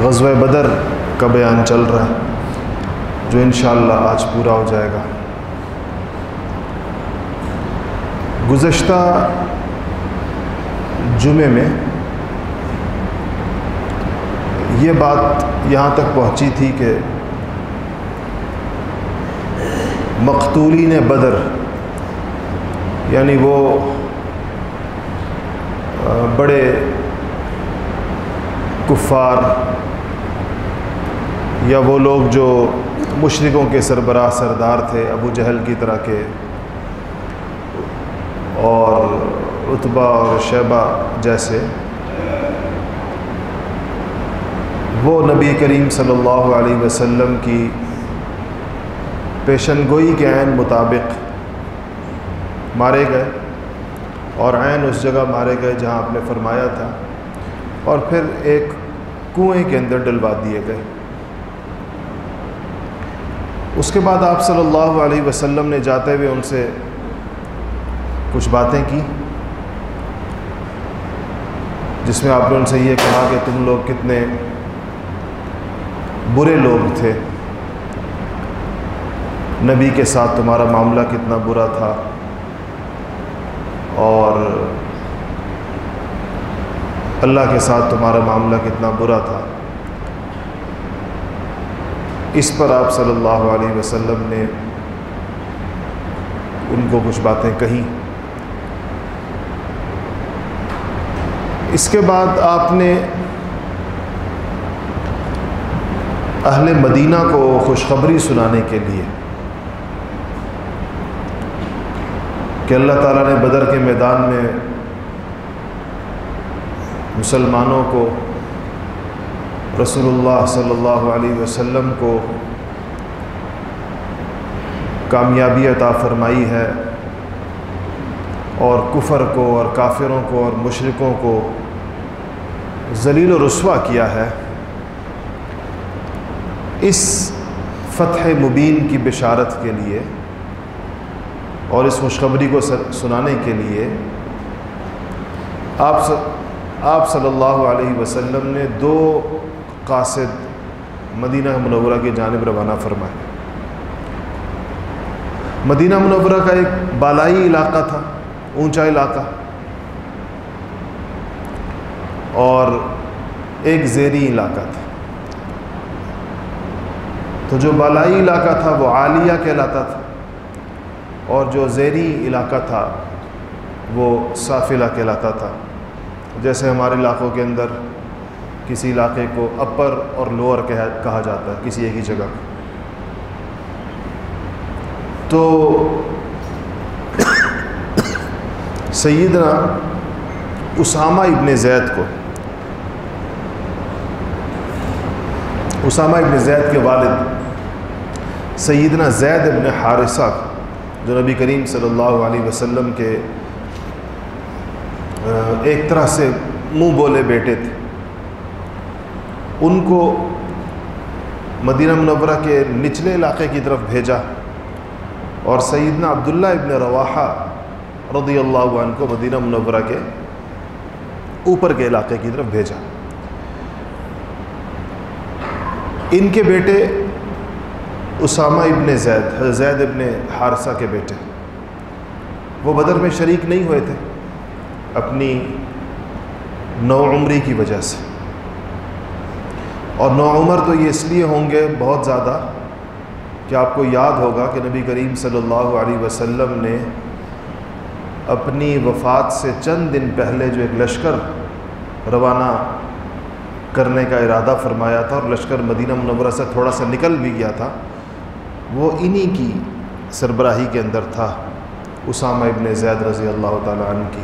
غزوہ بدر کا بیان چل رہا ہے جو انشاءاللہ آج پورا ہو جائے گا۔ گزشتہ جمعے میں یہ بات یہاں تک پہنچی تھی کہ مقتولین بدر یعنی وہ بڑے کفار یا وہ لوگ جو مشرکوں کے سربراہ سردار تھے، ابو جہل کی طرح کے، اور عتبہ اور شیبہ جیسے، وہ نبی کریم صلی اللہ علیہ وسلم کی پیشن گوئی کے عین مطابق مارے گئے، اور عین اس جگہ مارے گئے جہاں آپ نے فرمایا تھا، اور پھر ایک کنویں کے اندر ڈلوا دیے گئے۔ اس کے بعد آپ صلی اللہ علیہ وسلم نے جاتے ہوئے ان سے کچھ باتیں کی، جس میں آپ نے ان سے یہ کہا کہ تم لوگ کتنے برے لوگ تھے، نبی کے ساتھ تمہارا معاملہ کتنا برا تھا، اور اللہ کے ساتھ تمہارا معاملہ کتنا برا تھا۔ اس پر آپ صلی اللہ علیہ وسلم نے ان کو کچھ باتیں کہیں۔ اس کے بعد آپ نے اہل مدینہ کو خوشخبری سنانے کے لیے کہ اللہ تعالیٰ نے بدر کے میدان میں مسلمانوں کو، رسول اللہ صلی اللہ علیہ وسلم کو کامیابی عطا فرمائی ہے، اور کفر کو اور کافروں کو اور مشرکوں کو ذلیل و رسوا کیا ہے۔ اس فتح مبین کی بشارت کے لیے اور اس خوشخبری کو سنانے کے لیے آپ صلی اللہ علیہ وسلم نے 2 قاصد مدینہ منورہ کی جانب روانہ فرمائے۔ مدینہ منورہ کا ایک بالائی علاقہ تھا، اونچا علاقہ، اور ایک زیری علاقہ تھا۔ تو جو بالائی علاقہ تھا وہ عالیہ کہلاتا تھا، اور جو زیری علاقہ تھا وہ سافلہ کہلاتا تھا۔ جیسے ہمارے علاقوں کے اندر کسی علاقے کو اپر اور لوور کہا جاتا ہے کسی ایک ہی جگہ۔ تو سیدنا اسامہ ابن زید کو، اسامہ ابن زید کے والد سیدنا زید ابن حارثہ، جو نبی کریم صلی اللہ علیہ وسلم کے ایک طرح سے منہ بولے بیٹے تھے، ان کو مدینہ منورہ کے نچلے علاقے کی طرف بھیجا، اور سیدنا عبداللہ ابن رواحہ رضی اللہ عنہ کو مدینہ منورہ کے اوپر کے علاقے کی طرف بھیجا۔ ان کے بیٹے اسامہ ابن زید ابن حارثہ کے بیٹے، وہ بدر میں شریک نہیں ہوئے تھے اپنی نوعمری کی وجہ سے، اور نوعمر تو یہ اس لیے ہوں گے بہت زیادہ کہ آپ کو یاد ہوگا کہ نبی کریم صلی اللہ علیہ وسلم نے اپنی وفات سے چند دن پہلے جو ایک لشکر روانہ کرنے کا ارادہ فرمایا تھا، اور لشکر مدینہ منورہ سے تھوڑا سا نکل بھی گیا تھا، وہ انہی کی سربراہی کے اندر تھا، اسامہ ابن زید رضی اللہ تعالیٰ عنہ کی،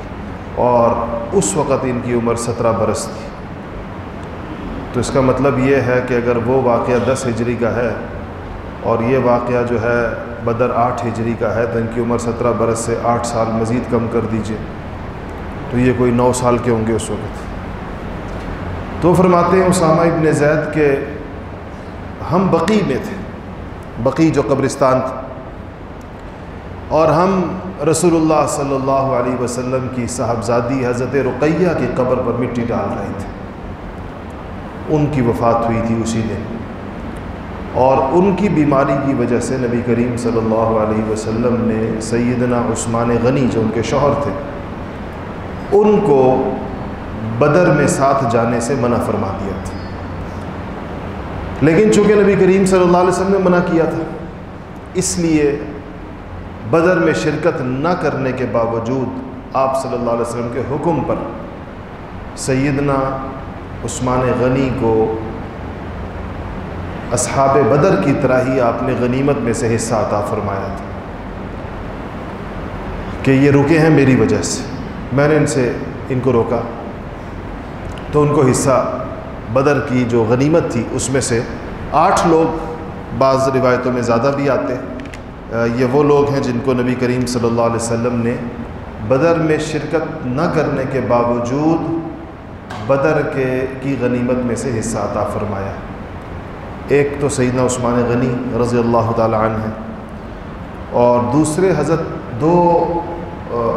اور اس وقت ان کی عمر 17 برس تھی۔ تو اس کا مطلب یہ ہے کہ اگر وہ واقعہ 10 ہجری کا ہے اور یہ واقعہ جو ہے بدر 8 ہجری کا ہے، تو ان کی عمر 17 برس سے 8 سال مزید کم کر دیجئے، تو یہ کوئی 9 سال کے ہوں گے اس وقت۔ تو فرماتے ہیں اسامہ ابن زید کہ ہم بقیع میں تھے، بقیع جو قبرستان تھا، اور ہم رسول اللہ صلی اللہ علیہ وسلم کی صاحبزادی حضرت رقیہ کی قبر پر مٹی ڈال رہے تھے۔ ان کی وفات ہوئی تھی اسی دن، اور ان کی بیماری کی وجہ سے نبی کریم صلی اللہ علیہ وسلم نے سیدنا عثمان غنی جو ان کے شوہر تھے ان کو بدر میں ساتھ جانے سے منع فرما دیا تھا۔ لیکن چونکہ نبی کریم صلی اللہ علیہ وسلم نے منع کیا تھا، اس لیے بدر میں شرکت نہ کرنے کے باوجود آپ صلی اللہ علیہ وسلم کے حکم پر سیدنا عثمان غنی کو اصحاب بدر کی طرح ہی آپ نے غنیمت میں سے حصہ عطا فرمایا تھا کہ یہ رکے ہیں میری وجہ سے، میں نے ان کو روکا، تو ان کو حصہ بدر کی جو غنیمت تھی اس میں سے 8 لوگ، بعض روایتوں میں زیادہ بھی آتے، یہ وہ لوگ ہیں جن کو نبی کریم صلی اللہ علیہ وسلم نے بدر میں شرکت نہ کرنے کے باوجود بدر کی غنیمت میں سے حصہ عطا فرمایا۔ ایک تو سیدنا عثمان غنی رضی اللہ تعالی عنہ ہیں، اور دوسرے حضرت 2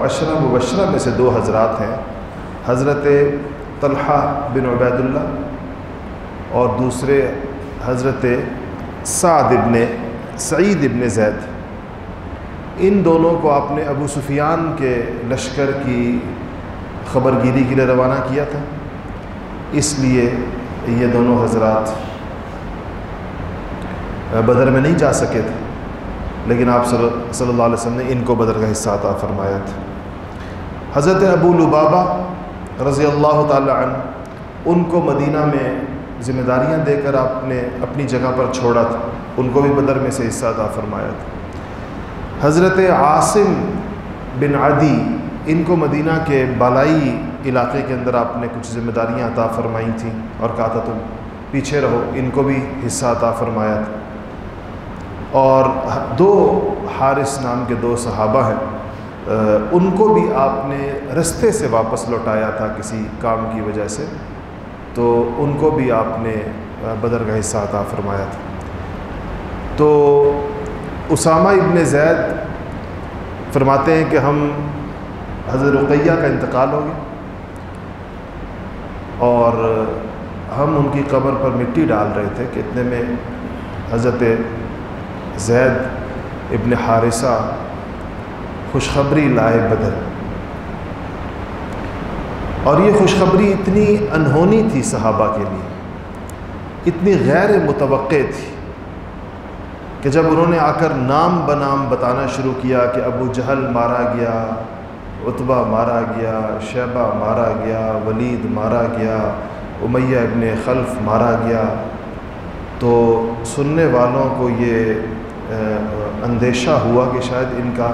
عشرہ مبشرہ میں سے 2 حضرات ہیں، حضرت طلحہ بن عبید اللہ اور دوسرے حضرت سعید ابن زید۔ ان دونوں کو آپ نے ابو سفیان کے لشکر کی خبر گیری کے لیے روانہ کیا تھا، اس لیے یہ دونوں حضرات بدر میں نہیں جا سکے تھے، لیکن آپ صلی اللہ علیہ وسلم نے ان کو بدر کا حصہ عطا فرمایا تھا۔ حضرت ابو لبابہ رضی اللہ تعالی عنہ، ان کو مدینہ میں ذمہ داریاں دے کر آپ نے اپنی جگہ پر چھوڑا تھا، ان کو بھی بدر میں سے حصہ عطا فرمایا تھا۔ حضرت عاصم بن عدی، ان کو مدینہ کے بالائی علاقے کے اندر آپ نے کچھ ذمہ داریاں عطا فرمائی تھیں اور کہا تھا تم پیچھے رہو، ان کو بھی حصہ عطا فرمایا تھا۔ اور 2 حارث نام کے 2 صحابہ ہیں، ان کو بھی آپ نے رستے سے واپس لوٹایا تھا کسی کام کی وجہ سے، تو ان کو بھی آپ نے بدر کا حصہ عطا فرمایا تھا۔ تو اسامہ ابن زید فرماتے ہیں کہ ہم حضرت رقیہ کا انتقال ہو گیا اور ہم ان کی قبر پر مٹی ڈال رہے تھے کہ اتنے میں حضرت زید ابن حارثہ خوشخبری لائے بدر، اور یہ خوشخبری اتنی انہونی تھی صحابہ کے لیے، اتنی غیر متوقع تھی کہ جب انہوں نے آ کر نام بنام بتانا شروع کیا کہ ابو جہل مارا گیا، عتبہ مارا گیا، شیبہ مارا گیا، ولید مارا گیا، امیہ ابن خلف مارا گیا، تو سننے والوں کو یہ اندیشہ ہوا کہ شاید ان کا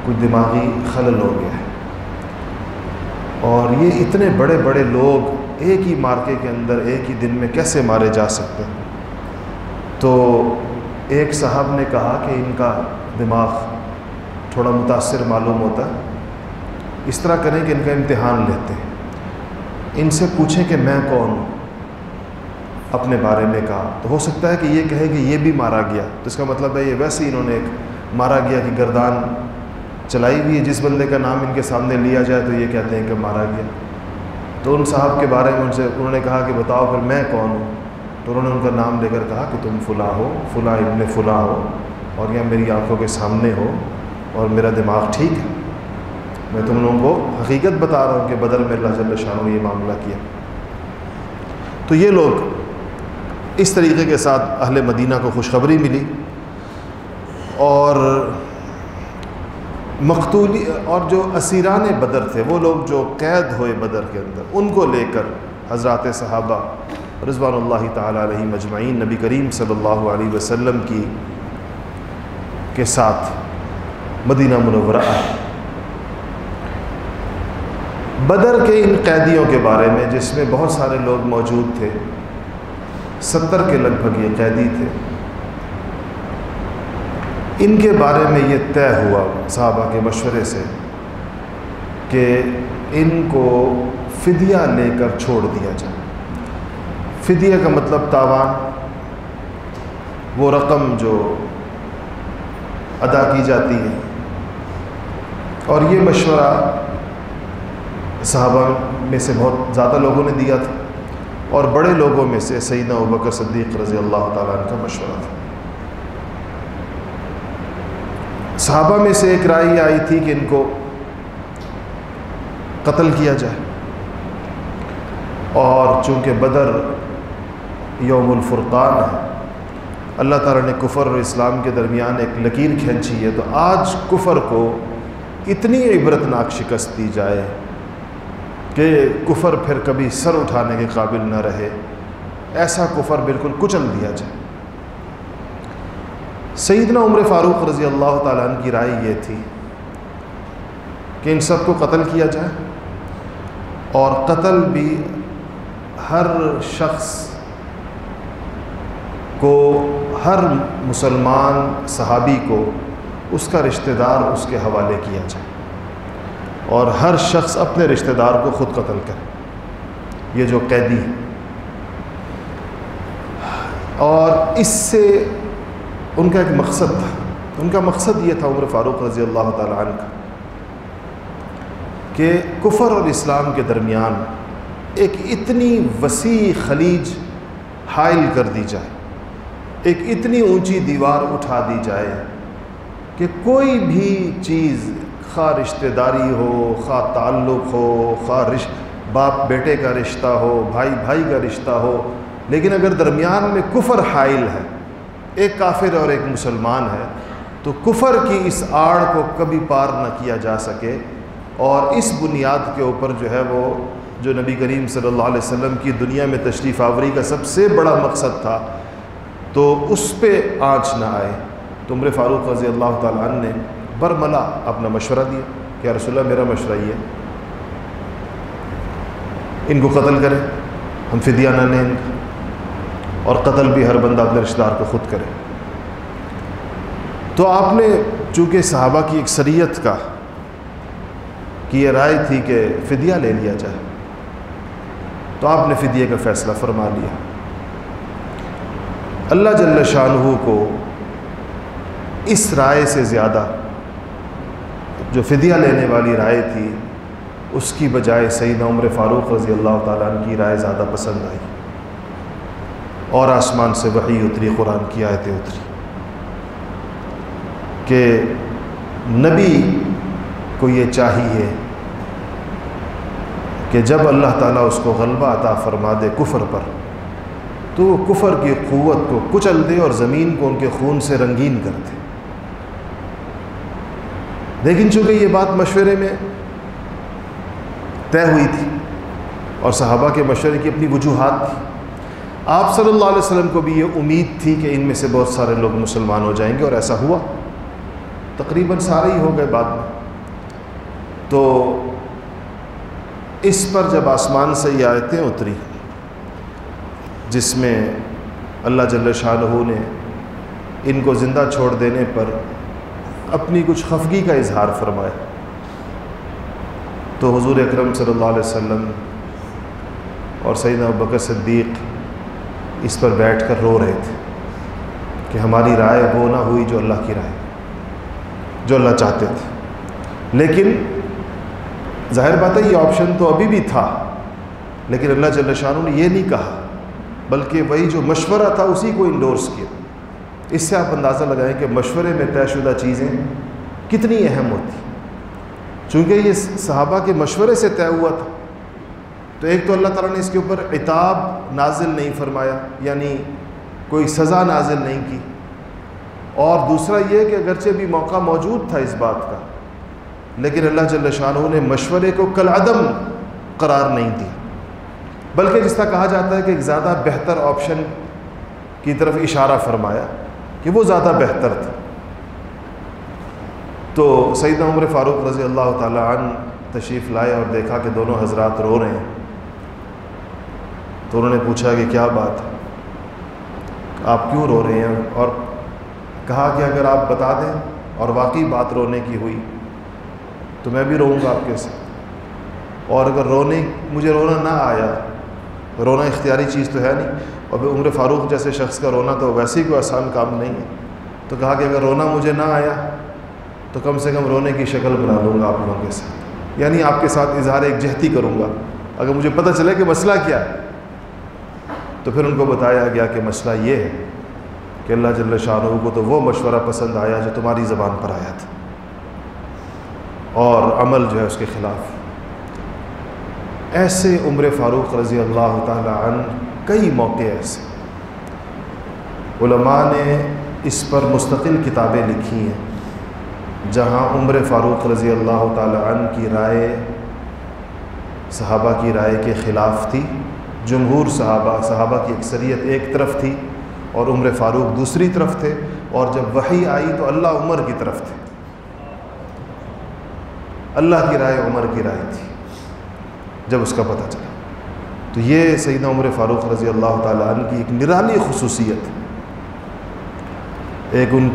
کوئی دماغی خلل ہو گیا ہے، اور یہ اتنے بڑے بڑے لوگ ایک ہی مارکے کے اندر ایک ہی دن میں کیسے مارے جا سکتے ہیں۔ تو ایک صاحب نے کہا کہ ان کا دماغ تھوڑا متاثر معلوم ہوتا ہے، اس طرح کریں کہ ان کا امتحان لیتے ہیں، ان سے پوچھیں کہ میں کون ہوں، اپنے بارے میں کہا، تو ہو سکتا ہے کہ یہ کہے کہ یہ بھی مارا گیا، تو اس کا مطلب ہے یہ ویسے ہی انہوں نے ایک مارا گیا کی گردان چلائی ہوئی ہے، جس بندے کا نام ان کے سامنے لیا جائے تو یہ کہتے ہیں کہ مارا گیا۔ تو ان صاحب کے بارے میں انہوں نے کہا کہ بتاؤ پھر میں کون ہوں، تو انہوں نے ان کا نام لے کر کہا کہ تم فلاں ہو، فلاں ابن فلاں ہو، اور یہ میری آنکھوں کے سامنے ہو، اور میرا دماغ ٹھیک ہے، میں تم لوگوں کو حقیقت بتا رہا ہوں کہ بدر میں اللہ جل شانہ یہ معاملہ کیا۔ تو یہ لوگ اس طریقے کے ساتھ اہل مدینہ کو خوشخبری ملی، اور مقتولی اور جو اسیران بدر تھے، وہ لوگ جو قید ہوئے بدر کے اندر، ان کو لے کر حضرات صحابہ رضوان اللہ تعالی علیہم اجمعین نبی کریم صلی اللہ علیہ وسلم کے ساتھ مدینہ منورہ آئے۔ بدر کے ان قیدیوں کے بارے میں، جس میں بہت سارے لوگ موجود تھے، 70 کے لگ بھگ یہ قیدی تھے، ان کے بارے میں یہ طے ہوا صحابہ کے مشورے سے کہ ان کو فدیہ لے کر چھوڑ دیا جائے۔ فدیہ کا مطلب تاوان، وہ رقم جو ادا کی جاتی ہے، اور یہ مشورہ صحابہ میں سے بہت زیادہ لوگوں نے دیا تھا، اور بڑے لوگوں میں سے سیدنا ابوبکر صدیق رضی اللہ تعالیٰ عنہ کا مشورہ تھا۔ صحابہ میں سے ایک رائے یہ آئی تھی کہ ان کو قتل کیا جائے، اور چونکہ بدر یوم الفرقان ہے، اللہ تعالیٰ نے کفر اور اسلام کے درمیان ایک لکیر کھینچی ہے، تو آج کفر کو اتنی عبرتناک شکست دی جائے کہ کفر پھر کبھی سر اٹھانے کے قابل نہ رہے، ایسا کفر بالکل کچل دیا جائے۔ سیدنا عمر فاروق رضی اللہ تعالیٰ عنہ کی رائے یہ تھی کہ ان سب کو قتل کیا جائے، اور قتل بھی ہر شخص کو، ہر مسلمان صحابی کو اس کا رشتہ دار اس کے حوالے کیا جائے، اور ہر شخص اپنے رشتہ دار کو خود قتل کرے، یہ جو قیدی ہے۔ اور اس سے ان کا ایک مقصد تھا، ان کا مقصد یہ تھا عمر فاروق رضی اللہ تعالیٰ عنہ کا، کہ کفر اور اسلام کے درمیان ایک اتنی وسیع خلیج حائل کر دی جائے، ایک اتنی اونچی دیوار اٹھا دی جائے کہ کوئی بھی چیز، خواہ رشتہ داری ہو، خواہ تعلق ہو، خواہ باپ بیٹے کا رشتہ ہو، بھائی بھائی کا رشتہ ہو، لیکن اگر درمیان میں کفر حائل ہے، ایک کافر اور ایک مسلمان ہے، تو کفر کی اس آڑ کو کبھی پار نہ کیا جا سکے۔ اور اس بنیاد کے اوپر جو ہے وہ جو نبی کریم صلی اللہ علیہ وسلم کی دنیا میں تشریف آوری کا سب سے بڑا مقصد تھا، تو اس پہ آنچ نہ آئے۔ تو عمر فاروق رضی اللہ تعالیٰ عنہ نے برملا اپنا مشورہ دیا کہ یا رسول اللہ، میرا مشورہ یہ ہے، ان کو قتل کریں، ہم فدیہ نہ لیں، اور قتل بھی ہر بندہ اپنے رشتہ دار کو خود کرے۔ تو آپ نے چونکہ صحابہ کی اکثریت کی یہ رائے تھی کہ فدیہ لے لیا جائے، تو آپ نے فدیے کا فیصلہ فرما لیا۔ اللہ جل شانہ کو اس رائے سے زیادہ، جو فدیہ لینے والی رائے تھی، اس کی بجائے سیدنا عمر فاروق رضی اللہ تعالیٰ عنہ کی رائے زیادہ پسند آئی، اور آسمان سے وحی اتری، قرآن کی آیتیں اتری کہ نبی کو یہ چاہیے کہ جب اللہ تعالیٰ اس کو غلبہ عطا فرما دے کفر پر، تو وہ کفر کی قوت کو کچل دے اور زمین کو ان کے خون سے رنگین کر دے۔ لیکن چونکہ یہ بات مشورے میں طے ہوئی تھی، اور صحابہ کے مشورے کی اپنی وجوہات تھی، آپ صلی اللہ علیہ وسلم کو بھی یہ امید تھی کہ ان میں سے بہت سارے لوگ مسلمان ہو جائیں گے، اور ایسا ہوا، تقریباً سارے ہی ہو گئے بعد میں۔ تو اس پر جب آسمان سے یہ آیتیں اتری جس میں اللہ جل شانہ نے ان کو زندہ چھوڑ دینے پر اپنی کچھ خفگی کا اظہار فرمایا، تو حضور اکرم صلی اللہ علیہ وسلم اور سیدنا ابوبکر صدیق اس پر بیٹھ کر رو رہے تھے کہ ہماری رائے وہ نہ ہوئی جو اللہ کی رائے، جو اللہ چاہتے تھے۔ لیکن ظاہر بات ہے یہ آپشن تو ابھی بھی تھا، لیکن اللہ جل شانہ نے یہ نہیں کہا، بلکہ وہی جو مشورہ تھا اسی کو انڈورس کیا۔ اس سے آپ اندازہ لگائیں کہ مشورے میں طے شدہ چیزیں کتنی اہم ہوتی، چونکہ یہ صحابہ کے مشورے سے طے ہوا تھا۔ تو ایک تو اللہ تعالیٰ نے اس کے اوپر عتاب نازل نہیں فرمایا، یعنی کوئی سزا نازل نہیں کی، اور دوسرا یہ کہ اگرچہ بھی موقع موجود تھا اس بات کا، لیکن اللہ جل شانہ نے مشورے کو کالعدم قرار نہیں دیا، بلکہ جس طرح کہا جاتا ہے کہ ایک زیادہ بہتر آپشن کی طرف اشارہ فرمایا کہ وہ زیادہ بہتر تھا۔ تو سیدنا عمر فاروق رضی اللہ تعالیٰ عنہ تشریف لائے اور دیکھا کہ دونوں حضرات رو رہے ہیں، تو انہوں نے پوچھا کہ کیا بات ہے، آپ کیوں رو رہے ہیں؟ اور کہا کہ اگر آپ بتا دیں اور واقعی بات رونے کی ہوئی تو میں بھی روؤں گا آپ کے ساتھ، اور اگر مجھے رونا نہ آیا، رونا اختیاری چیز تو ہے نہیں، اور عمر فاروق جیسے شخص کا رونا تو ویسے ہی کوئی آسان کام نہیں ہے، تو کہا کہ اگر رونا مجھے نہ آیا تو کم سے کم رونے کی شکل بنا لوں گا آپ لوگوں کے ساتھ، یعنی آپ کے ساتھ اظہار ایک جہتی کروں گا، اگر مجھے پتہ چلے کہ مسئلہ کیا ہے تو پھر ان کو بتایا گیا کہ مسئلہ یہ ہے کہ اللہ جل شانہ کو تو وہ مشورہ پسند آیا جو تمہاری زبان پر آیا تھا، اور عمل جو ہے اس کے خلاف۔ ایسے عمر فاروق رضی اللہ تعالی عنہ کئی موقع ایسے علماء نے اس پر مستقل کتابیں لکھی ہیں جہاں عمر فاروق رضی اللہ تعالی عنہ کی رائے صحابہ کی رائے کے خلاف تھی۔ جمہور صحابہ کی اکثریت ایک طرف تھی اور عمر فاروق دوسری طرف تھے، اور جب وحی آئی تو اللہ عمر کی طرف تھے، اللہ کی رائے عمر کی رائے تھی جب اس کا پتہ چلا۔ تو یہ سیدنا عمر فاروق رضی اللہ تعالیٰ عنہ کی ایک نرالی خصوصیت ہے، ان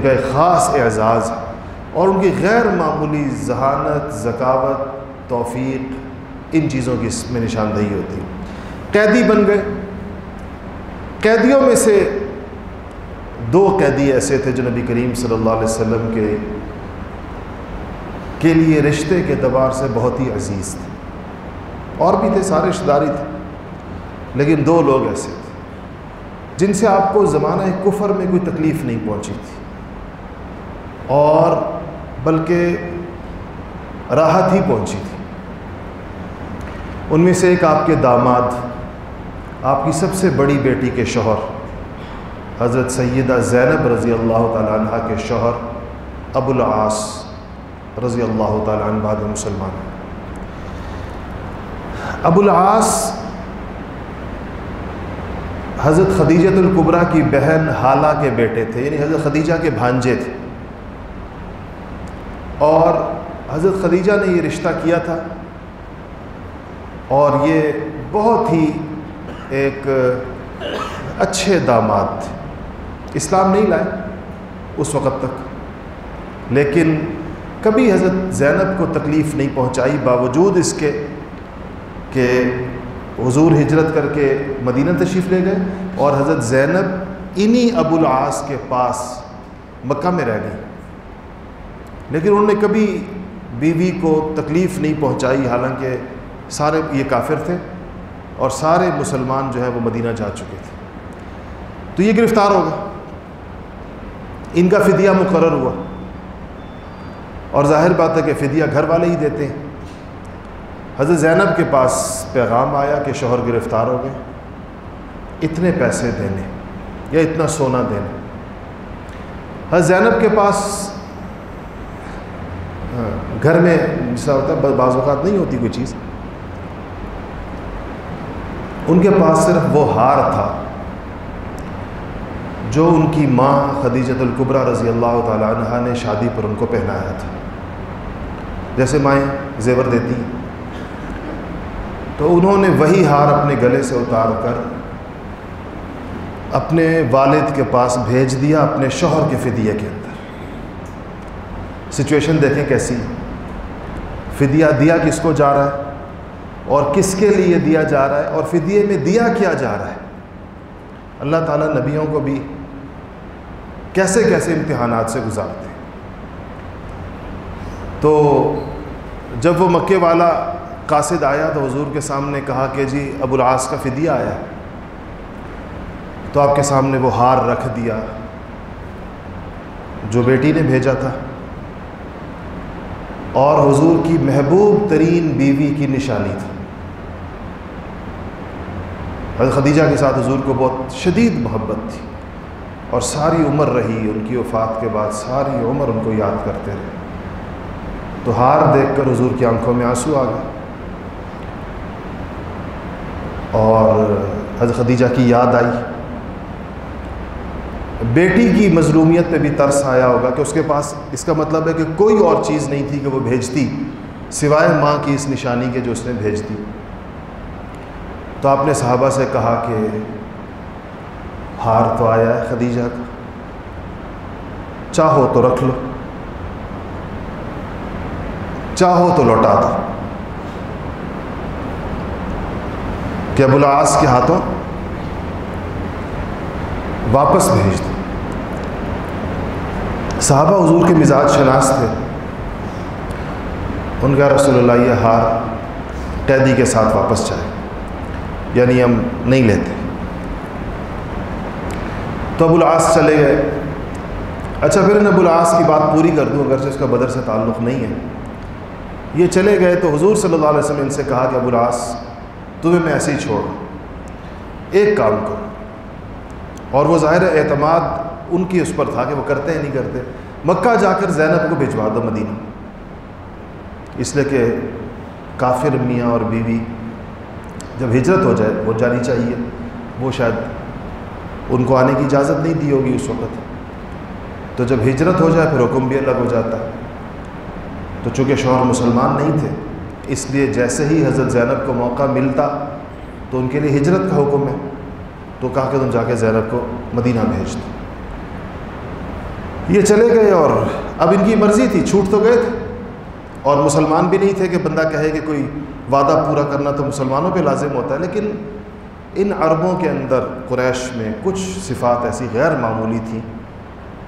کا ایک خاص اعزاز ہے، اور ان کی غیر معمولی ذہانت، ذکاوت، توفیق، ان چیزوں کی اس میں نشاندہی ہوتی ہے۔ قیدی بن گئے۔ قیدیوں میں سے 2 قیدی ایسے تھے جو نبی کریم صلی اللہ علیہ وسلم کے لیے رشتے کے اعتبار سے بہت ہی عزیز تھے، اور بھی تھے، سارے رشتہ داری تھے، لیکن 2 لوگ ایسے تھے جن سے آپ کو زمانہ کفر میں کوئی تکلیف نہیں پہنچی تھی، اور بلکہ راحت ہی پہنچی تھی۔ ان میں سے ایک آپ کے داماد، آپ کی سب سے بڑی بیٹی کے شوہر حضرت سیدہ زینب رضی اللہ تعالیٰ عنہ کے شوہر ابو العاص رضی اللہ تعالیٰ عنہ بعد مسلمان۔ ابو العاص حضرت خدیجہ الکبریٰ کی بہن حالہ کے بیٹے تھے، یعنی حضرت خدیجہ کے بھانجے تھے، اور حضرت خدیجہ نے یہ رشتہ کیا تھا، اور یہ بہت ہی ایک اچھے داماد تھے۔ اسلام نہیں لائے اس وقت تک، لیکن کبھی حضرت زینب کو تکلیف نہیں پہنچائی، باوجود اس کے کہ حضور ہجرت کر کے مدینہ تشریف لے گئے، اور حضرت زینب انہی ابو العاص کے پاس مکہ میں رہ گئی، لیکن انہوں نے کبھی بیوی کو تکلیف نہیں پہنچائی، حالانکہ سارے یہ کافر تھے اور سارے مسلمان جو ہے وہ مدینہ جا چکے تھے۔ تو یہ گرفتار ہو گئے، ان کا فدیہ مقرر ہوا، اور ظاہر بات ہے کہ فدیہ گھر والے ہی دیتے ہیں۔ حضرت زینب کے پاس پیغام آیا کہ شوہر گرفتار ہو گئے، اتنے پیسے دینے یا اتنا سونا دینے۔ حضرت زینب کے پاس گھر میں جیسا ہوتا ہے بعض اوقات نہیں ہوتی کوئی چیز، ان کے پاس صرف وہ ہار تھا جو ان کی ماں خدیجہ الکبریٰ رضی اللہ تعالی عنہا نے شادی پر ان کو پہنایا تھا۔ جیسے مائیں زیور دیتی، تو انہوں نے وہی ہار اپنے گلے سے اتار کر اپنے والد کے پاس بھیج دیا، اپنے شوہر کے فدیے کے اندر۔ سچویشن دیکھیں کیسی، فدیہ دیا کس کو جا رہا ہے اور کس کے لیے دیا جا رہا ہے، اور فدیے میں دیا کیا جا رہا ہے۔ اللہ تعالیٰ نبیوں کو بھی کیسے کیسے امتحانات سے گزارتے ہیں۔ تو جب وہ مکے والا قاصد آیا تو حضور کے سامنے کہا کہ جی ابو العاص کا فدیہ آیا ہے، تو آپ کے سامنے وہ ہار رکھ دیا جو بیٹی نے بھیجا تھا، اور حضور کی محبوب ترین بیوی کی نشانی تھا۔ حضرت خدیجہ کے ساتھ حضور کو بہت شدید محبت تھی، اور ساری عمر رہی، ان کی وفات کے بعد ساری عمر ان کو یاد کرتے رہے۔ تو ہار دیکھ کر حضور کی آنکھوں میں آنسو آ گئے، اور حضرت خدیجہ کی یاد آئی۔ بیٹی کی مظلومیت پہ بھی ترس آیا ہوگا کہ اس کے پاس، اس کا مطلب ہے کہ کوئی اور چیز نہیں تھی کہ وہ بھیجتی سوائے ماں کی اس نشانی کے جو اس نے بھیج دی۔ تو آپ نے صحابہ سے کہا کہ ہار تو آیا ہے خدیجہ کا، چاہو تو رکھ لو، چاہو تو لوٹا دو، کہ ابو العاص کے ہاتھوں واپس بھیج دو۔ صحابہ حضور کے مزاج شناس تھے، ان کا رسول اللہ یہ ہار قیدی کے ساتھ واپس جائے، یعنی ہم نہیں لیتے۔ تو ابو العاص چلے گئے. اچھا پھر ان ابو العاص کی بات پوری کر دوں اگرچہ اس کا بدر سے تعلق نہیں ہے. یہ چلے گئے تو حضور صلی اللہ علیہ وسلم ان سے کہا کہ ابو العاص تمہیں میں ایسے ہی چھوڑ ایک کام کرو. اور وہ ظاہر اعتماد ان کی اس پر تھا کہ وہ کرتے ہیں نہیں کرتے. مکہ جا کر زینب کو بھجوا دو مدینہ، اس لیے کہ کافر میاں اور بیوی جب ہجرت ہو جائے وہ جانی چاہیے. وہ شاید ان کو آنے کی اجازت نہیں دی ہوگی اس وقت، تو جب ہجرت ہو جائے پھر حکم بھی الگ ہو جاتا ہے. تو چونکہ شوہر مسلمان نہیں تھے اس لیے جیسے ہی حضرت زینب کو موقع ملتا تو ان کے لیے ہجرت کا حکم ہے، تو کہا کہ تم جا کے زینب کو مدینہ بھیج دو. یہ چلے گئے اور اب ان کی مرضی تھی، چھوٹ تو گئے تھے اور مسلمان بھی نہیں تھے کہ بندہ کہے کہ کوئی وعدہ پورا کرنا تو مسلمانوں پہ لازم ہوتا ہے. لیکن ان عربوں کے اندر قریش میں کچھ صفات ایسی غیر معمولی تھیں.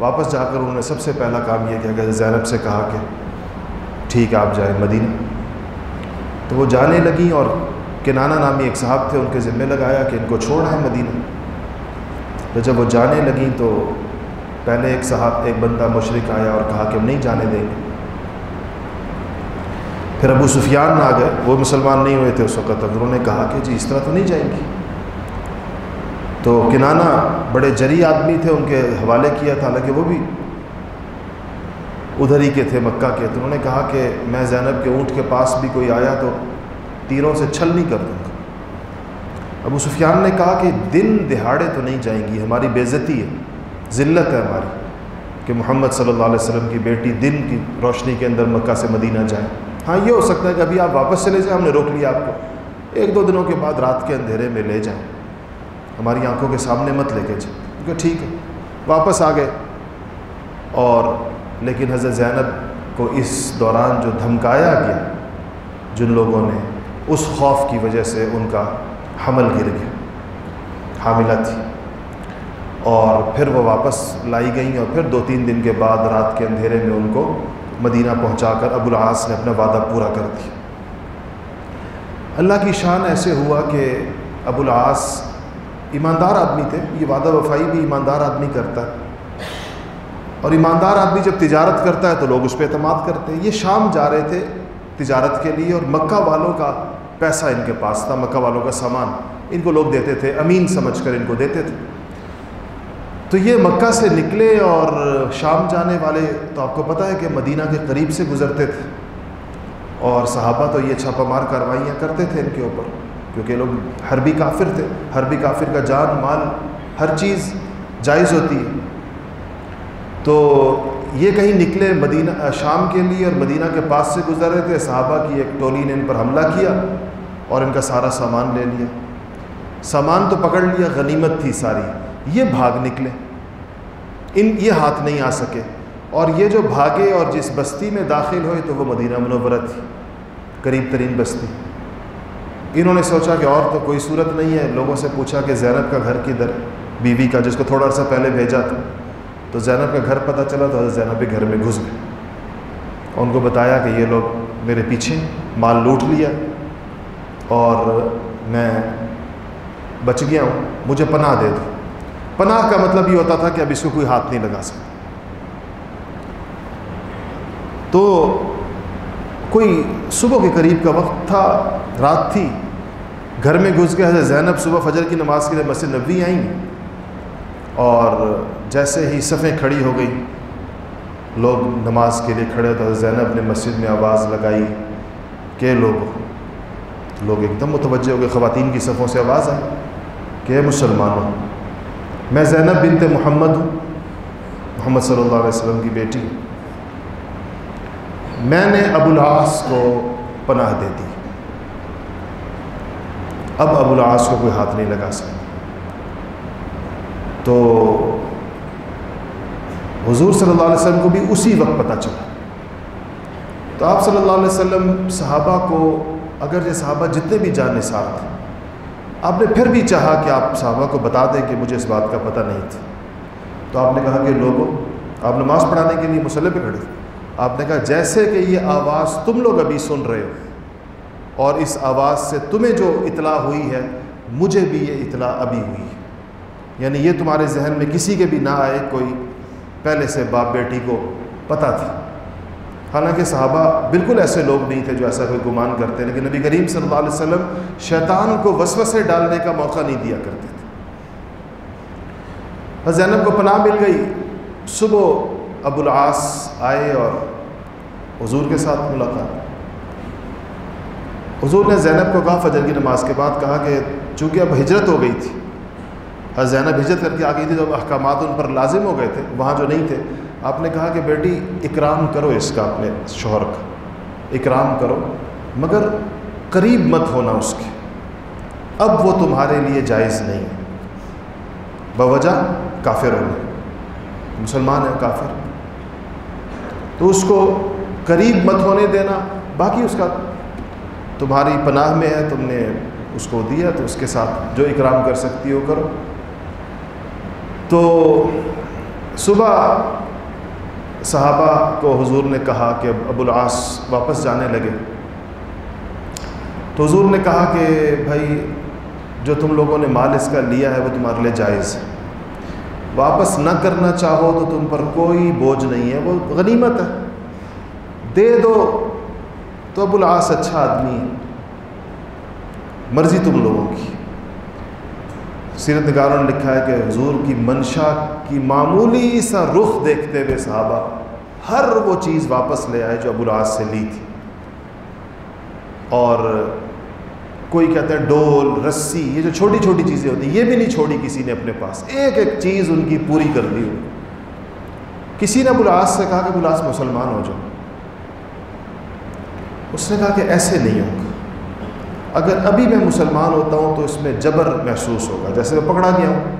واپس جا کر انہوں نے سب سے پہلا کام یہ کیا کہ زینب سے کہا کہ ٹھیک ہے آپ جائیں مدینہ. تو وہ جانے لگیں اور کنانہ نامی ایک صاحب تھے ان کے ذمہ لگایا کہ ان کو چھوڑنا ہے مدینہ. تو جب وہ جانے لگیں تو پہلے ایک بندہ مشرک آیا اور کہا کہ ہم نہیں جانے دیں گے. پھر ابو سفیان آ گئے، وہ مسلمان نہیں ہوئے تھے اس وقت تک. انہوں نے کہا کہ جی اس طرح تو نہیں جائیں گی. تو کنانہ بڑے جری آدمی تھے، ان کے حوالے کیا تھا، حالانکہ وہ بھی ادھر ہی کے تھے مکہ کے. تو انہوں نے کہا کہ میں زینب کے اونٹ کے پاس بھی کوئی آیا تو تیروں سے چھل نہیں کر دوں گا. ابو سفیان نے کہا کہ دن دہاڑے تو نہیں جائیں گی، ہماری بے عزتی ہے، ذلت ہے ہماری کہ محمد صلی اللہ علیہ وسلم کی بیٹی دن کی روشنی کے اندر مکہ سے مدینہ جائیں. ہاں یہ ہو سکتا ہے کہ ابھی آپ واپس چلے جائیں، ہم نے روک لیا آپ کو، 1-2 دنوں کے بعد رات کے اندھیرے میں لے جائیں، ہماری آنکھوں کے سامنے مت لے کے جائیں. کہ ٹھیک ہے واپس آ گئے. اور لیکن حضرت زینب کو اس دوران جو دھمکایا گیا جن لوگوں نے، اس خوف کی وجہ سے ان کا حمل گر گیا، حاملہ تھی. اور پھر وہ واپس لائی گئیں اور پھر 2-3 دن کے بعد رات کے اندھیرے میں ان کو مدینہ پہنچا کر ابو العاص نے اپنا وعدہ پورا کر دیا. اللہ کی شان ایسے ہوا کہ ابو العاص ایماندار آدمی تھے. یہ وعدہ وفائی بھی ایماندار آدمی کرتا ہے، اور ایماندار آدمی جب تجارت کرتا ہے تو لوگ اس پہ اعتماد کرتے ہیں. یہ شام جا رہے تھے تجارت کے لیے اور مکہ والوں کا پیسہ ان کے پاس تھا، مکہ والوں کا سامان ان کو لوگ دیتے تھے، امین سمجھ کر ان کو دیتے تھے. تو یہ مکہ سے نکلے اور شام جانے والے تو آپ کو پتہ ہے کہ مدینہ کے قریب سے گزرتے تھے، اور صحابہ تو یہ چھاپہ مار کارروائیاں کرتے تھے ان کے اوپر، کیونکہ لوگ حربی کافر تھے. حربی کافر کا جان مال ہر چیز جائز ہوتی ہے. تو یہ کہیں نکلے مدینہ شام کے لیے اور مدینہ کے پاس سے گزر رہے تھے. صحابہ کی ایک ٹولی نے ان پر حملہ کیا اور ان کا سارا سامان لے لیا. سامان تو پکڑ لیا، غنیمت تھی ساری. یہ بھاگ نکلے، یہ ہاتھ نہیں آ سکے. اور یہ جو بھاگے اور جس بستی میں داخل ہوئے تو وہ مدینہ منورہ تھی، قریب ترین بستی. انہوں نے سوچا کہ اور تو کوئی صورت نہیں ہے. لوگوں سے پوچھا کہ زینب کا گھر کدھر، بیوی کا جس کو تھوڑا عرصہ پہلے بھیجا تھا. تو زینب کا گھر پتہ چلا تو زینب کے گھر میں گھس گئے. ان کو بتایا کہ یہ لوگ میرے پیچھے مال لوٹ لیا اور میں بچ گیا ہوں، مجھے پناہ دے دو. پناہ کا مطلب یہ ہوتا تھا کہ اب اس کو کوئی ہاتھ نہیں لگا سکتا. تو کوئی صبح کے قریب کا وقت تھا، رات تھی، گھر میں گھس گئے. حضرت زینب صبح فجر کی نماز کے لیے مسجد نبوی آئیں اور جیسے ہی صفیں کھڑی ہو گئی، لوگ نماز کے لیے کھڑے. تو حضرت زینب نے مسجد میں آواز لگائی کہ لوگ ایک دم متوجہ ہو گئے. خواتین کی صفوں سے آواز آئی کہ اے مسلمانوں، میں زینب بنت محمد ہوں، محمد صلی اللہ علیہ وسلم کی بیٹی. میں نے ابو العاص کو پناہ دے دی، اب ابو العاص کو کوئی ہاتھ نہیں لگا سکتا. تو حضور صلی اللہ علیہ وسلم کو بھی اسی وقت پتہ چلا. تو آپ صلی اللہ علیہ وسلم صحابہ کو، اگر یہ صحابہ جتنے بھی جان نثار تھے، آپ نے پھر بھی چاہا کہ آپ صحابہ کو بتا دیں کہ مجھے اس بات کا پتہ نہیں تھا. تو آپ نے کہا کہ لوگوں، آپ نماز پڑھانے کے لیے مصلی پہ کھڑے. آپ نے کہا جیسے کہ یہ آواز تم لوگ ابھی سن رہے ہو اور اس آواز سے تمہیں جو اطلاع ہوئی ہے، مجھے بھی یہ اطلاع ابھی ہوئی ہے. یعنی یہ تمہارے ذہن میں کسی کے بھی نہ آئے کوئی پہلے سے باپ بیٹی کو پتہ تھی. حالانکہ صحابہ بالکل ایسے لوگ نہیں تھے جو ایسا کوئی گمان کرتے، لیکن نبی کریم صلی اللہ علیہ وسلم شیطان کو وسوسے ڈالنے کا موقع نہیں دیا کرتے تھے. بس زینب کو پناہ مل گئی. صبح ابو العاص آئے اور حضور کے ساتھ ملاقات. حضور نے زینب کو کہا، فجر کی نماز کے بعد کہا کہ چونکہ اب ہجرت ہو گئی تھی، زینب ہجرت کر کے آ گئی تھی، جب احکامات ان پر لازم ہو گئے تھے وہاں جو نہیں تھے، آپ نے کہا کہ بیٹی اکرام کرو اس کا، اپنے شوہر کا اکرام کرو، مگر قریب مت ہونا اس کے، اب وہ تمہارے لیے جائز نہیں ہے بوجہ کافر ہونے. مسلمان ہے کافر، تو اس کو قریب مت ہونے دینا، باقی اس کا تمہاری پناہ میں ہے، تم نے اس کو دیا تو اس کے ساتھ جو اکرام کر سکتی ہو کرو. تو صبح صحابہ کو حضور نے کہا کہ ابو العاص واپس جانے لگے، تو حضور نے کہا کہ بھائی جو تم لوگوں نے مال اس کا لیا ہے وہ تمہارے لیے جائز ہے، واپس نہ کرنا چاہو تو تم پر کوئی بوجھ نہیں ہے، وہ غنیمت ہے، دے دو. تو ابو العاص اچھا آدمی ہے، مرضی تم لوگوں کی. سیرت نگاروں نے لکھا ہے کہ حضور کی منشا کی معمولی سا رخ دیکھتے ہوئے صحابہ ہر وہ چیز واپس لے آئے جو ابو العاص سے لی تھی. اور کوئی کہتا ہے ڈول، رسی، یہ جو چھوٹی چھوٹی چیزیں ہوتی ہیں یہ بھی نہیں چھوڑی کسی نے اپنے پاس، ایک ایک چیز ان کی پوری کر دی. کسی نے ابو العاص سے کہا کہ ابو العاص مسلمان ہو جاؤ. اس نے کہا کہ ایسے نہیں ہوگا، اگر ابھی میں مسلمان ہوتا ہوں تو اس میں جبر محسوس ہوگا، جیسے میں پکڑا گیا ہوں.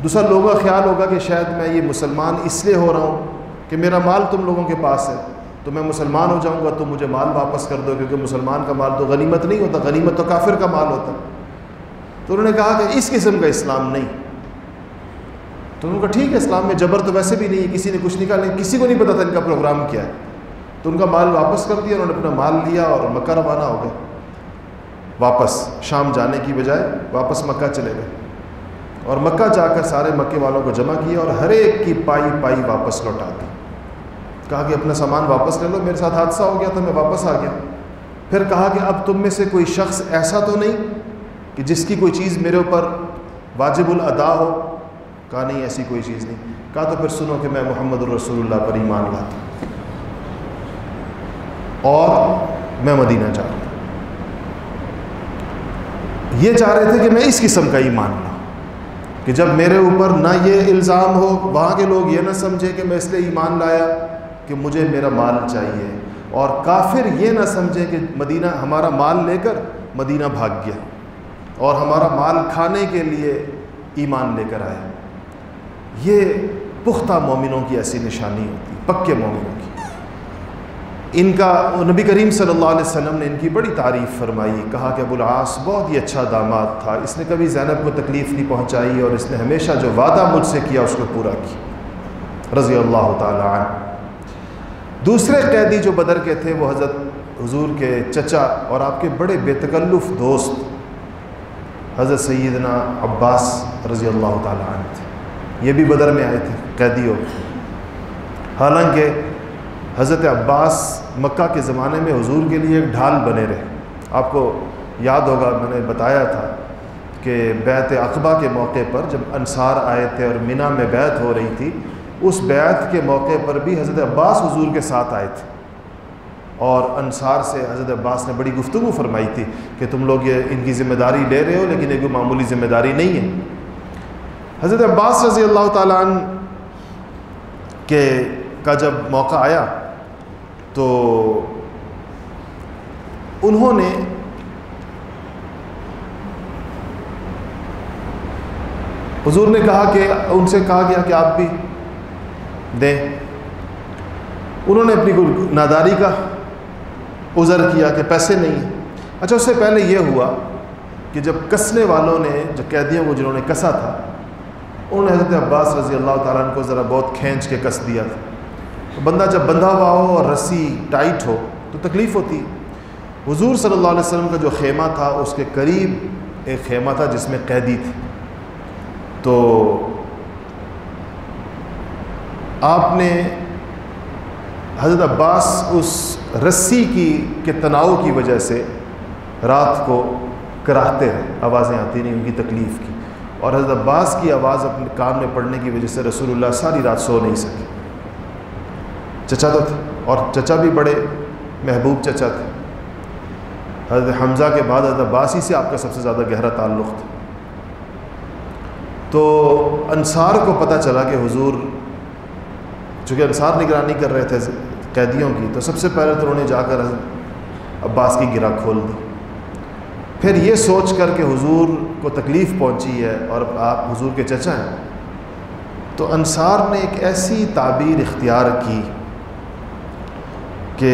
دوسرا لوگوں کا خیال ہوگا کہ شاید میں یہ مسلمان اس لیے ہو رہا ہوں کہ میرا مال تم لوگوں کے پاس ہے، تو میں مسلمان ہو جاؤں گا تو مجھے مال واپس کر دو، کیونکہ مسلمان کا مال تو غنیمت نہیں ہوتا، غنیمت تو کافر کا مال ہوتا. تو انہوں نے کہا کہ اس قسم کا اسلام نہیں. تو انہوں نے کہا ٹھیک ہے، اسلام میں جبر تو ویسے بھی نہیں ہے، کسی نے کچھ نکالا نہیں، کسی کو نہیں پتا تھا ان کا پروگرام کیا ہے. تو ان کا مال واپس کر دیا، انہوں نے اپنا مال لیا اور مکہ روانہ ہو گئے. واپس شام جانے کی بجائے واپس مکہ چلے گئے، اور مکہ جا کر سارے مکے والوں کو جمع کیا اور ہر ایک کی پائی پائی واپس لوٹا دی. کہا کہ اپنا سامان واپس لے لو، میرے ساتھ حادثہ ہو گیا تھا، میں واپس آ گیا. پھر کہا کہ اب تم میں سے کوئی شخص ایسا تو نہیں کہ جس کی کوئی چیز میرے اوپر واجب الادا ہو؟ کہا نہیں، ایسی کوئی چیز نہیں. کہا تو پھر سنو کہ میں محمد الرسول اللہ پر ایمان لاتا ہوں اور میں مدینہ جا رہا ہوں. یہ چاہ رہے تھے کہ میں اس قسم کا ایمان لاؤں کہ جب میرے اوپر نہ یہ الزام ہو، وہاں کے لوگ یہ نہ سمجھے کہ میں اس لیے ایمان لایا کہ مجھے میرا مال چاہیے، اور کافر یہ نہ سمجھے کہ مدینہ ہمارا مال لے کر مدینہ بھاگ گیا اور ہمارا مال کھانے کے لیے ایمان لے کر آیا. یہ پختہ مومنوں کی ایسی نشانی ہوتی، پکے مومنوں کی. ان کا نبی کریم صلی اللہ علیہ وسلم نے ان کی بڑی تعریف فرمائی، کہا کہ ابو العاص بہت ہی اچھا داماد تھا، اس نے کبھی زینب کو تکلیف نہیں پہنچائی اور اس نے ہمیشہ جو وعدہ مجھ سے کیا اس کو پورا کیا، رضی اللہ تعالی عنہ. دوسرے قیدی جو بدر کے تھے وہ حضرت حضور کے چچا اور آپ کے بڑے بے تکلف دوست حضرت سیدنا عباس رضی اللہ تعالی عنہ تھے. یہ بھی بدر میں آئے تھے قیدی ہو. حالانکہ حضرت عباس مکہ کے زمانے میں حضور کے لیے ایک ڈھال بنے رہے. آپ کو یاد ہوگا میں نے بتایا تھا کہ بیعت عقبہ کے موقع پر جب انصار آئے تھے اور منی میں بیعت ہو رہی تھی، اس بیعت کے موقع پر بھی حضرت عباس حضور کے ساتھ آئے تھے، اور انصار سے حضرت عباس نے بڑی گفتگو فرمائی تھی کہ تم لوگ یہ ان کی ذمہ داری لے رہے ہو، لیکن یہ معمولی ذمہ داری نہیں ہے. حضرت عباس رضی اللہ تعالیٰ عنہ کا جب موقع آیا تو انہوں نے حضور نے کہا کہ ان سے کہا گیا کہ آپ بھی دیں. انہوں نے اپنی ناداری کا عذر کیا کہ پیسے نہیں ہیں. اچھا، اس سے پہلے یہ ہوا کہ جب کسنے والوں نے، جو قیدیوں کو جنہوں نے کسا تھا، انہوں نے حضرت عباس رضی اللہ تعالیٰ عنہ کو ذرا بہت کھینچ کے کس دیا تھا. تو بندہ جب بندھا ہوا ہو اور رسی ٹائٹ ہو تو تکلیف ہوتی ہے. حضور صلی اللہ علیہ وسلم کا جو خیمہ تھا اس کے قریب ایک خیمہ تھا جس میں قیدی تھے. تو آپ نے حضرت عباس اس رسی کے تناؤ کی وجہ سے رات کو کراہتے رہے، آوازیں آتی نہیں ان کی تکلیف کی، اور حضرت عباس کی آواز اپنے کان میں پڑنے کی وجہ سے رسول اللہ ساری رات سو نہیں سکے۔ چچا تو تھے، اور چچا بھی بڑے محبوب چچا تھے۔ حضرت حمزہ کے بعد حضرت عباس ہی سے آپ کا سب سے زیادہ گہرا تعلق تھا۔ تو انصار کو پتہ چلا کہ حضور، چونکہ انصار نگرانی کر رہے تھے قیدیوں کی، تو سب سے پہلے تو انہوں نے جا کر حضرت عباس کی گرہ کھول دی۔ پھر یہ سوچ کر کہ حضور کو تکلیف پہنچی ہے اور آپ حضور کے چچا ہیں، تو انصار نے ایک ایسی تعبیر اختیار کی کہ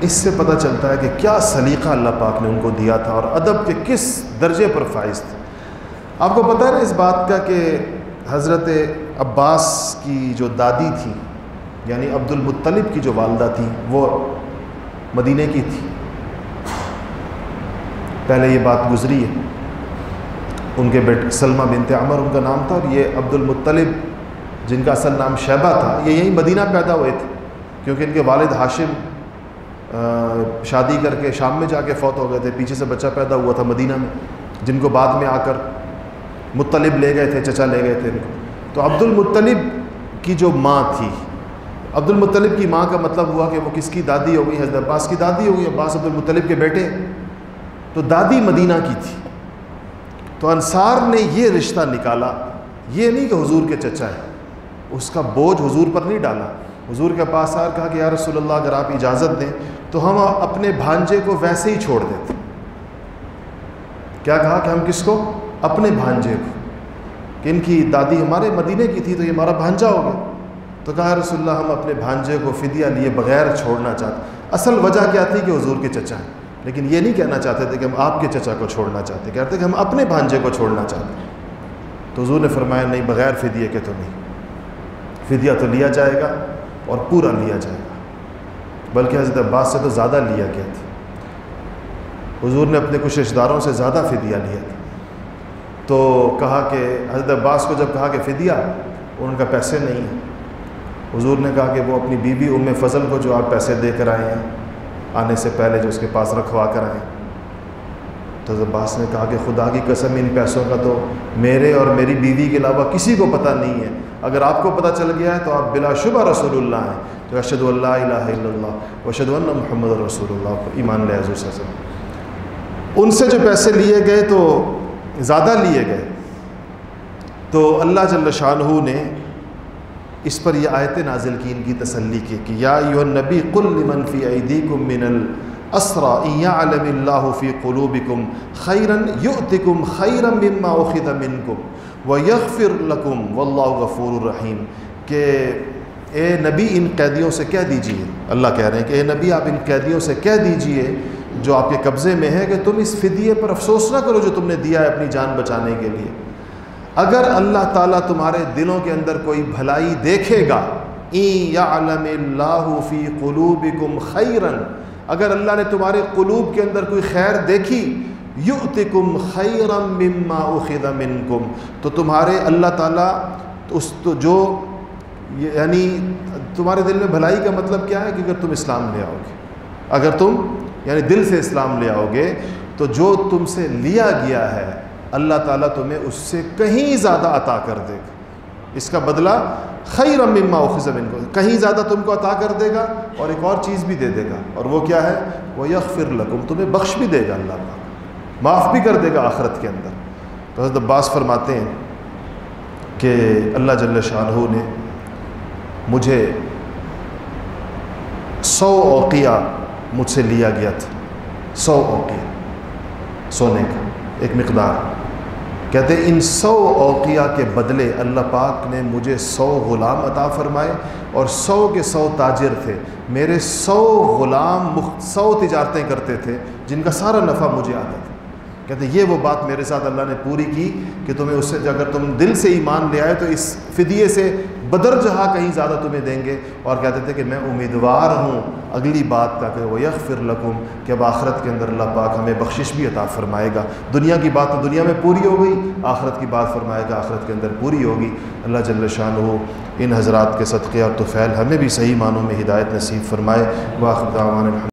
اس سے پتہ چلتا ہے کہ کیا سلیقہ اللہ پاک نے ان کو دیا تھا اور ادب کے کس درجے پر فائز تھے۔ آپ کو پتہ ہے نا اس بات کا کہ حضرت عباس کی جو دادی تھی، یعنی عبد المطلب کی جو والدہ تھی، وہ مدینے کی تھی، پہلے یہ بات گزری ہے۔ ان کے بیٹے سلمہ بنت عمر ان کا نام تھا، اور یہ عبد المطلب جن کا اصل نام شیبہ تھا، یہ یہیں مدینہ پیدا ہوئے تھے، کیونکہ ان کے والد ہاشم شادی کر کے شام میں جا کے فوت ہو گئے تھے، پیچھے سے بچہ پیدا ہوا تھا مدینہ میں، جن کو بعد میں آ کر مطلب لے گئے تھے، چچا لے گئے تھے ان کو۔ تو عبد المطلب کی جو ماں تھی، عبد المطلب کی ماں کا مطلب ہوا کہ وہ کس کی دادی ہو گئی؟ حضرت عباس کی دادی ہو گئی، عباس عبد المطلب کے بیٹے، تو دادی مدینہ کی تھی۔ تو انصار نے یہ رشتہ نکالا، یہ نہیں کہ حضور کے چچا ہے، اس کا بوجھ حضور پر نہیں ڈالا۔ حضور کے پاس آ کہا کہ یا رسول اللہ اگر آپ اجازت دیں تو ہم اپنے بھانجے کو ویسے ہی چھوڑ دیتے۔ کیا کہا کہ ہم کس کو؟ اپنے بھانجے کو، کہ ان کی دادی ہمارے مدینے کی تھی تو یہ ہمارا بھانجا ہو گیا۔ تو کہا رسول اللہ ہم اپنے بھانجے کو فدیہ لیے بغیر چھوڑنا چاہتے۔ اصل وجہ کیا تھی کہ حضور کے چچا ہیں، لیکن یہ نہیں کہنا چاہتے تھے کہ ہم آپ کے چچا کو چھوڑنا چاہتے، کہتے کہ ہم اپنے بھانجے کو چھوڑنا چاہتے۔ تو حضور نے فرمایا نہیں، بغیر فدیے کے تو نہیں، فدیہ تو لیا جائے گا اور پورا لیا جائے گا، بلکہ حضرت عباس سے تو زیادہ لیا گیا تھا۔ حضور نے اپنے کچھ رشتہ داروں سے زیادہ فدیہ لیا تھا۔ تو کہا کہ حضرت عباس کو جب کہا کہ فدیہ، ان کا پیسے نہیں ہیں، حضور نے کہا کہ وہ اپنی بیوی ام فضل کو جو آپ پیسے دے کر آئے ہیں آنے سے پہلے، جو اس کے پاس رکھوا کر آئے، تو حضرت عباس نے کہا کہ خدا کی قسم ان پیسوں کا تو میرے اور میری بیوی کے علاوہ کسی کو پتہ نہیں ہے، اگر آپ کو پتہ چل گیا ہے تو آپ بلا شبہ رسول اللہ ہیں، تو اشہد ان لا الہ الا اللہ و اشہد ان محمد رسول اللہ پر ایمان لے حضور صلی اللہ علیہ وسلم۔ ان سے جو پیسے لیے گئے تو زیادہ لیے گئے، تو اللہ جل شانہ نے اس پر یہ آیتیں نازل کی، ان کی تسلی کی کہ یا ایھا النبی قل لمن فی ایدیکم من الاسری ان یعلم اللہ فی قلوبکم خیرا یؤتکم خیرا مما اخذ منکم ویغفر لکم واللہ غفور رحیم، کہ اے نبی ان قیدیوں سے کہہ دیجئے، اللہ کہہ رہے ہیں کہ اے نبی آپ ان قیدیوں سے کہہ دیجئے جو آپ کے قبضے میں ہے کہ تم اس فدیے پر افسوس نہ کرو جو تم نے دیا ہے اپنی جان بچانے کے لیے۔ اگر اللہ تعالیٰ تمہارے دلوں کے اندر کوئی بھلائی دیکھے گا، ان یعلم اللہ فی قلوبکم خیرا، اگر اللہ نے تمہارے قلوب کے اندر کوئی خیر دیکھی، یؤتکم خیرا مما اخذ منکم، تو تمہارے اللہ تعالیٰ جو یعنی تمہارے دل میں بھلائی کا مطلب کیا ہے کہ اگر تم اسلام لے آؤ گے، اگر تم یعنی دل سے اسلام لے آؤ گے، تو جو تم سے لیا گیا ہے اللہ تعالیٰ تمہیں اس سے کہیں زیادہ عطا کر دے گا، اس کا بدلہ خیرا مما اخذ منکم، کہیں زیادہ تم کو عطا کر دے گا، اور ایک اور چیز بھی دے دے گا، اور وہ کیا ہے؟ وَيَغْفِرْ لَكُمْ، تمہیں بخش بھی دے گا، اللہ پاک معاف بھی کر دے گا آخرت کے اندر۔ تو حضرت عباس فرماتے ہیں کہ اللہ جل شانہ نے مجھے 100 اوقیہ مجھ سے لیا گیا تھا، 100 اوقیہ سونے کا ایک مقدار، کہتے ہیں ان 100 اوقیہ کے بدلے اللہ پاک نے مجھے 100 غلام عطا فرمائے، اور 100 کے 100 تاجر تھے، میرے 100 غلام 100 تجارتیں کرتے تھے جن کا سارا نفع مجھے آتا تھا۔ کہتے ہیں یہ وہ بات میرے ساتھ اللہ نے پوری کی کہ تمہیں اس سے اگر تم دل سے ایمان لے آئے تو اس فدیے سے بدر جہاں کہیں زیادہ تمہیں دیں گے، اور کہتے تھے کہ میں امیدوار ہوں اگلی بات کا کہ وَيَغْفِرْ لَكُمْ، کہ اب آخرت کے اندر اللہ پاک ہمیں بخشش بھی عطا فرمائے گا۔ دنیا کی بات تو دنیا میں پوری ہو گئی، آخرت کی بات فرمائے گا آخرت کے اندر پوری ہوگی۔ اللہ جل شانہ ان حضرات کے صدقے اور طفیل ہمیں بھی صحیح معنوں میں ہدایت نصیب فرمائے۔ وآخر دعوانا